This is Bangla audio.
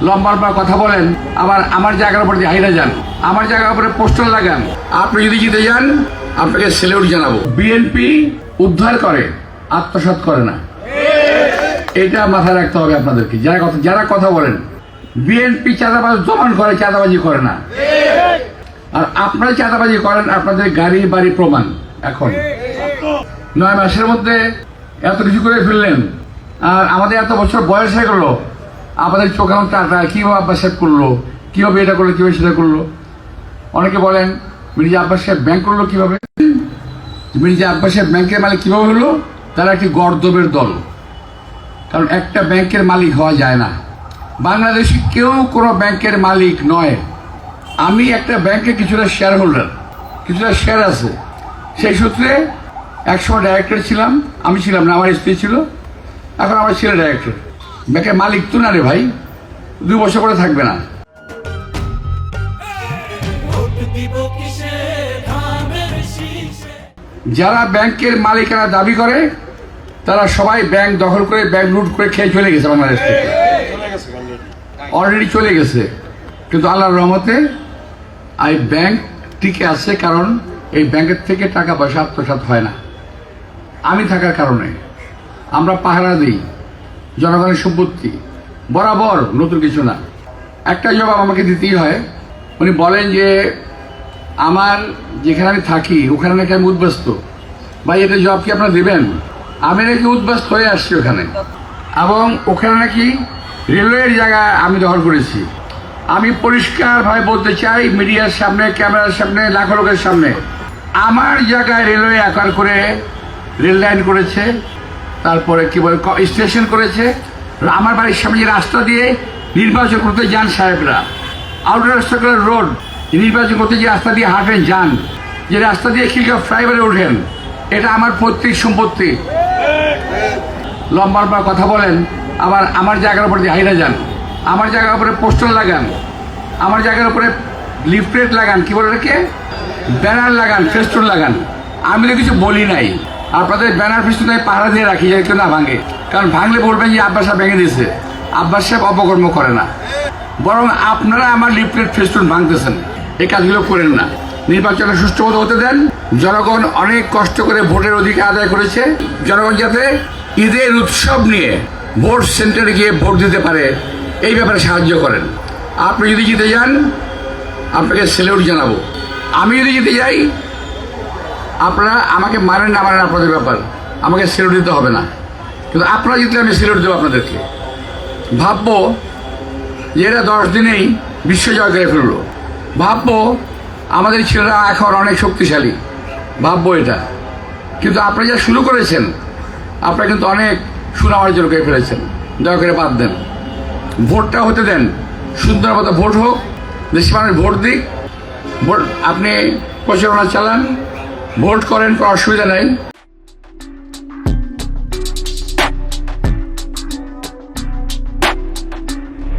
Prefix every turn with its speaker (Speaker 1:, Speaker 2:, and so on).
Speaker 1: লম্বা লম্বা কথা বলেন, আবার আমার জায়গার উপর দিয়ে হাইরা যান, আমার জায়গার উপরে পোস্টার লাগান। আপনি যদি জিতে যান আপনাকে সেলিউট জানাবো। বিএনপি উদ্ধার করে, আত্মসাৎ করে না, এটা মাথায় রাখতে হবে আপনাদেরকে। যারা কথা বলেন বিএনপি চাঁদাবাজ দমন করে, চাঁদাবাজি করে না। আর আপনারা চাঁদাবাজি করেন, আপনাদের গাড়ি বাড়ি প্রমাণ। এখন 9 মাসের মধ্যে এত কিছু করে ফেললেন, আর আমাদের এত বছর বয়স হয়ে গেল, আমাদের চোখে টাটা কিভাবে আব্বাস সাহেব করলো, কিভাবে এটা করলো, কিভাবে সেটা করলো। অনেকে বলেন মির্জা আব্বাস সাহেব ব্যাংক করলো কিভাবে। মির্জা আব্বাস সাহেব ব্যাংকের মালিক কিভাবে হলো? তারা একটি গর্দবের দল। কারণ একটা ব্যাংকের মালিক হওয়া যায় না। বাংলাদেশে কেউ কোনো ব্যাংকের মালিক নয়। আমি একটা ব্যাংকে কিছুটা শেয়ার হোল্ডার, কিছুটা শেয়ার আছে। সেই সূত্রে একসময় ডাইরেক্টর ছিলাম, আমি ছিলাম না, আমার স্ত্রী ছিল, এখন আমার ছেলে ডাইরেক্টর। ব্যাংকের মালিক তো না রে ভাই, 2 বছর করে থাকবে না। যারা ব্যাংকের মালিকানা দাবি করে তারা সবাই ব্যাংক দখল করে, ব্যাংক লুট করে খেয়ে চলে গেছে বাংলাদেশ থেকে, অলরেডি চলে গেছে। কিন্তু আল্লাহর রহমতে এই ব্যাংক টিকে আছে, কারণ এই ব্যাংকের থেকে টাকা পয়সা আত্মসাৎ হয় না। আমি থাকার কারণে আমরা পাহারা দিই জনগণের সম্পত্তি বরাবর, নতুন কিছু না। একটা জবাব আমাকে দিতেই হয়। উনি বলেন যে আমার যেখানে আমি থাকি ওখানে নাকি আমি উদ্বাস্ত। ভাই, এটা জবাব কি আপনারা দেবেন? আমি নাকি উদ্বাস্ত হয়ে আসছি ওখানে, এবং ওখানে নাকি রেলওয়ের জায়গা আমি দখল করেছি। আমি পরিষ্কারভাবে বলতে চাই মিডিয়ার সামনে, ক্যামেরার সামনে, লাখো লোকের সামনে, আমার জায়গায় রেলওয়ে আকার করে রেল লাইন করেছে, তারপরে কি বলে স্টেশন করেছে। আমার বাড়ির সামনে যে রাস্তা দিয়ে নির্বাচন করতে যান সাহেবরা, আউটার সার্কুলার রোড নির্বাচন করতে যে রাস্তা দিয়ে হাঁটেন যান, যে রাস্তা দিয়ে খিলগাঁও ফ্লাইওভারে ওঠেন, এটা আমার পৈতৃক সম্পত্তি। লম্বা লম্বা কথা বলেন, আবার আমার জায়গার উপর দিয়ে হাইরা যান, আমার জায়গার উপরে পোস্টার লাগান, আমার জায়গার উপরে লিফলেট লাগান, কি বলে রেখে ব্যানার লাগান, ফেস্টুন লাগান। আমি তো কিছু বলি নাই। আপনাদের ব্যানার ফেস্টুন আমি পাহারা দিয়ে রাখি যাতে কেউ না ভাঙে, কারণ ভাঙলে বলবেন যে আব্বাস সাহেব ভেঙে দিয়েছে। আব্বাস সাহেব অপকর্ম করে না, বরং আপনারা আমার লিফলেট ফেস্টুন ভাঙতেছেন। এই কাজগুলো করেন না। নির্বাচনে সুষ্ঠুভাবে হতে দেন। জনগণ অনেক কষ্ট করে ভোটের অধিকার আদায় করেছে। জনগণ যাতে ঈদের উৎসব নিয়ে ভোট সেন্টারে গিয়ে ভোট দিতে পারে, এই ব্যাপারে সাহায্য করেন। আপনি যদি জিতে যান আপনাকে সেলিউট জানাবো। আমি যদি জিতে যাই আপনারা আমাকে মারেন না মারেন আপনাদের ব্যাপার, আমাকে সেলিউট দিতে হবে না। কিন্তু আপনারা জিতলে আমি সেলিউট দেবো আপনাদেরকে। ভাববো যে এরা 10 দিনেই বিশ্ব জয় করে ফেললো, ভাববো আমাদের ছেলেরা এখন অনেক শক্তিশালী, ভাববো এটা। কিন্তু আপনারা যা শুরু করেছেন, আপনারা কিন্তু অনেক সুনাম অর্জন করে ফেলেছেন। দয়া করে বাদ দেন, ভোটটা হতে দেন, সুন্দর মতো ভোট হোক, দেশের মানুষ ভোট দিক। ভোট আপনি প্রচারণা চালান, ভোট করেন, কোনো অসুবিধা নেই।